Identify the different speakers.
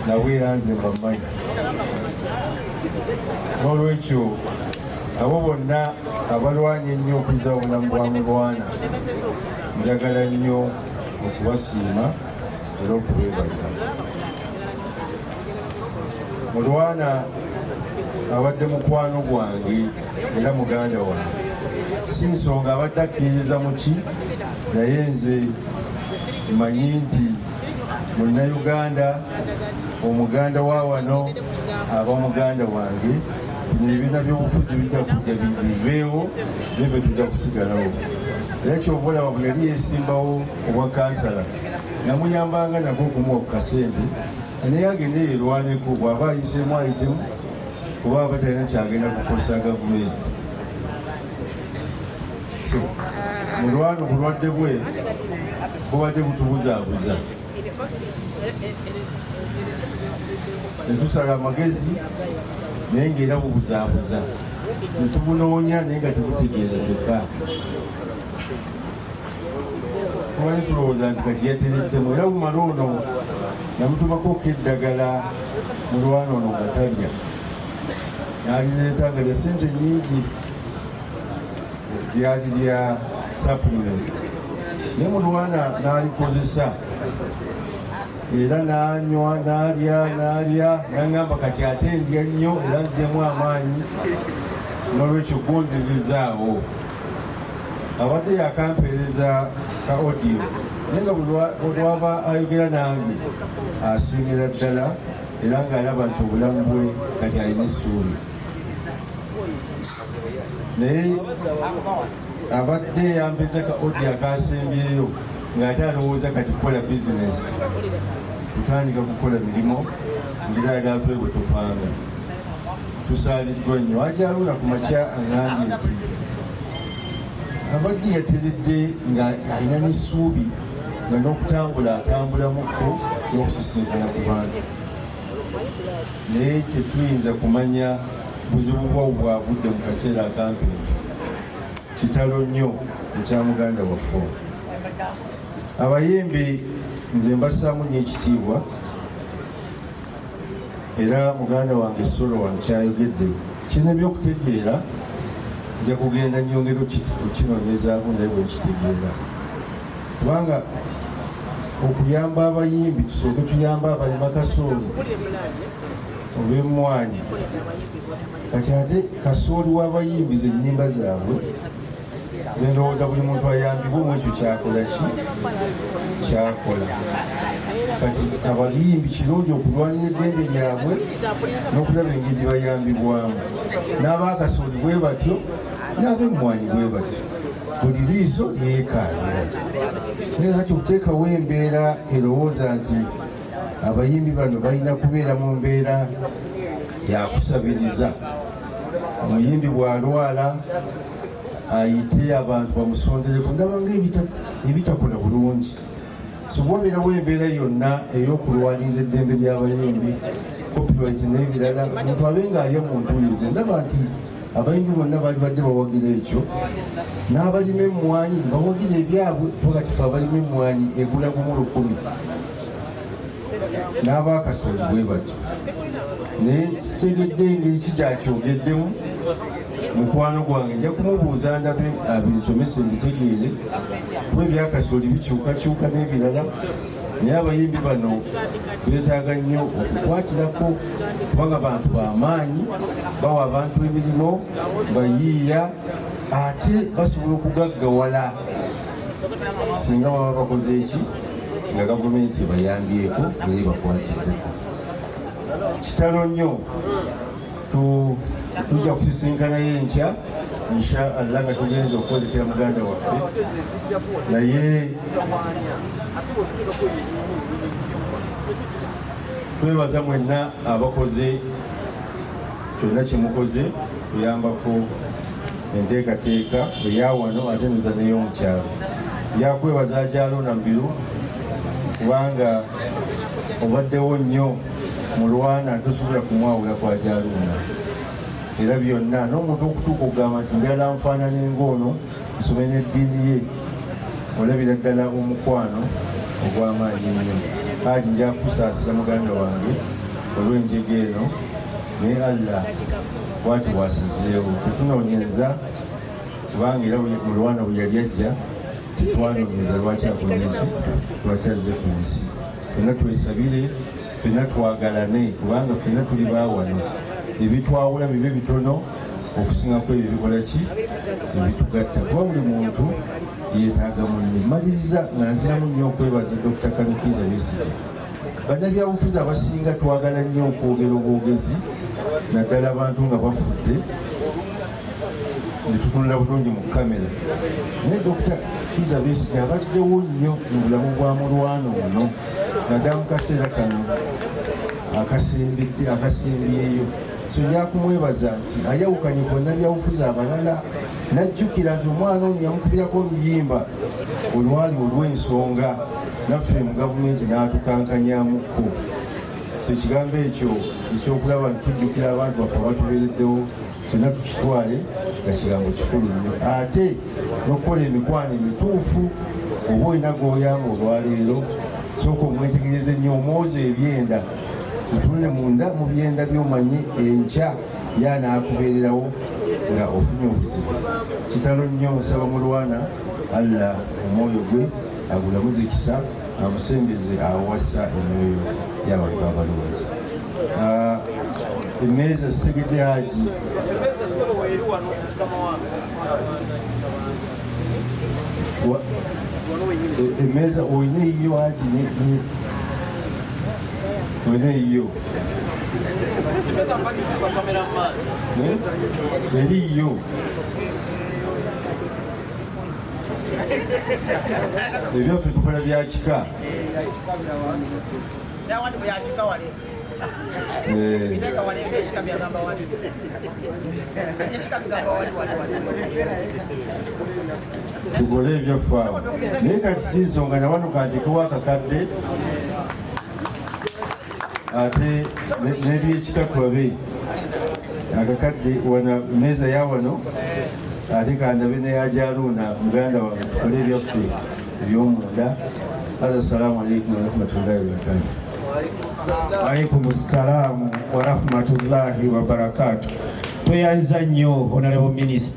Speaker 1: nawe era nze mbamanyi. N'olwekyo abo bonna abalwanya ennyo okuzza obulamu bwa Mulwana njagala nnyo okubasiima era okubeebaza. Mulwana abadde mukwano gwange era muganda wange, si nsonga abadde akkiririza mu ki, naye nze mmanyi nti Munnayuganda, omuganda wa wano aba muganda wange, ebibiina by'obufuzi bijja kujja biveewo neve tujja kusigalawo. Era kyova olaba bwe yali yeesimbawo obwa kansala namuyambanga nako okumuwa ku kasente naye agende yeerwaneko, bw'aba ayiseemu ayitemu kuba aba talina kyagenda kukozesa gavumenti. So Mulwana obulwadde bwe bubadde butubuzaabuza, ne tusala amagezi naye ng'era bubuzaabuza, ne tubunoonya naye nga tebutegeerekeka. Tumanyi tulowooza nti kati yatereddemu, era bumala ono namutumako eddagala Mulwana ono nga talya, n'alireeta nga lya ssente nnyingi, lyali lya supplement, naye Mulwana n'alikozesa era n'anywa n'alya n'aŋŋamba kati ate ndya nnyo era nzemu amaanyi, n'olwekyo gonzizizaawo. Abadde yakampeereza ka audio naye nga olwaba ayogera nange asingira ddala era ng'alaba nti obulamu bwe kati alina essuubi. Naye abadde yampeza ka audio akasembyeyo ng'ate alowooza kati kukola bizinesi, tutandika kukola mirimu ngira ayagala tule bwe tupanga. Tusaaliddwa nnyo. Ajja Haruna ku makya aŋŋambye nti abadde yateredde nga alina n'essuubi nga n'okutambula atambulamukko n'okusisinkana ku bantu, naye tetuyinza kumanya buzibu bwawo bwavudde mu kaseera akampi. Kitalo nnyo ekya muganda waffe. Abayimbi nze mbasaamu nnyo ekitiibwa, era muganda wange Solo wange kyayogedde kirina ebyokutegeera, nja kugenda nnyongera okukinoonyezaako naye bwe nkitegeera, kubanga okuyamba abayimbi tusooke tuyamba abalima kasooli ob'emmwanyi. Kati ate kasooli w'abayimbi ze nnyimba zaabwe ze ndowooza buli muntu ayambibwe mu ekyo kyakola ki kyakola. Kati abayimbi kirungi okulwanira eddembe lyabwe n'okulaba engeri bayambibwamu, n'abaakasooli bwe batyo, n'ab'emmwanyi bwe batyo. Buli liiso lyekanira. Naye kati okuteekawo embeera erowooza nti abayimbi bano balina kubeera mu mbeera yakusabiriza. Omuyimbi bw'alwala ayite abantu bamusondereko, ndaba ng'ebitakola bulungi. So bwabeerawo embeera yonna ey'okulwanirira eddembe ly'abayimbi, copyright n'ebirala, omuntu abe ng'alya mu ntuuyo. Ndaba nti abayimbi bonna bali badde bawagira ekyo, n'abalima emmwanyi bawagira ebyabwe. Pagatifu abalima emmwanyi egula gumu 10, n'abaakasooli bwe batyo. Naye sitegedde engeri ki gyakyogeddemu mukwano gwange, nja kumubuuza ndabe abinsomese mbitegeere, kuba ebyakasooli bikyukakyuka n'ebirala. Naye abayimbi bano beetaaga nnyo okukwatirako, kubanga bantu b'amaanyi, bawa abantu emirimu, bayiiya, ate basobola okugaggawala singa baba bakoze eki nga gavumenti ebayambyeko era ebakwatiddeko. Kitalo nnyo. Tujja kusisinkanayo enkya insha Allah nga tugenza okwolekera muganda waffe, naye twebaza mwenna abakoze kyonna kyemukoze kuyambako enteekateeka eyawano ate nuza neyo omukyalo. Yakwebaza Ajja Haruna Mubiru kubanga obaddewo nnyo Mulwana, tosobola kumwawula kwa Ajja Haruna. Era byonna n'omuntu okutuuka okugamba nti njagala nfaanane ng'ono nsome n'eddiini ye, olabira ddala omukwano ogw'amaanyi ennyo. Haji nja kusaasira muganda wange olw'enjega eno, naye Allah bw'ati bw'asazeewo. Tetunoonyeza kubanga era Mulwana bwe yali ajja tetwanoonyeza lwaki akoze ki, lwaki azze ku nsi. Ffenna twesabire, ffenna twagalane kubanga ffenna tuli baawano. Ebitwawula bibe bitono okusingako ebyo bikola ki, ebitugatta. Kuba buli muntu yeetaaga munne. Maliriza nga nziramu nnyo okwebaza Dr. Kizza Besigye. Bannabyabufuzi abasinga twagala nnyo okwogera obwogezi, naddala abantu nga bafudde ne tutunula bulungi mu kamera. Naye Dr. Kizza Besigye abaddewo nnyo mu bulamu bwa Mulwana ono, naddala mu kaseera kano akasembyeyo. So nja kumwebaza nti ayawukanye ku bannabyabufuzi abalala, najjukira nti omwana ono yamukubirako oluyimba olwali olw'ensonga, naffe mu gavumenti n'atukankanyamuko. So ekigambo ekyo ekyokulaba nti tujjukira abantu baffe abatubeereddewo, ffenna tukitwale nga kigambo kikulu nnyo. Ate n'okukola emikwano emituufu. Oba olina g'oyamba olwaleero, sooka omwetegereze nnyo, omwoza ebyenda, otunule munda mu byenda by'omanye enkya y'anaakubeererawo nga ofunye obuzibu. Kitalo nnyo nsaba Mulwana, Allah omwoyo gwe agulamuze kisa, amusembeze awasa emyoyo y'abantu abalungi. Emmeeza sitegedde Haji emmeeza oyina eyiyo Haji, oyina eyiyo eriyo. Ebyaffe tukola bya kika. Tugole ebyaffe awo. Naye kati si nsonga na wano kantekewo akakadde ate n'ebyekika tulabe akakadde wana mmeeza ya wano, ate kandabe neya Haruna muganda wange, tukole ebyaffe eby'omunda. Assalamu alaikum warahmatullahi wabarakatuh.
Speaker 2: Waalaikum salamu warahmatullahi wabarakatuh. Tweyanza nnyo Honorable Minister.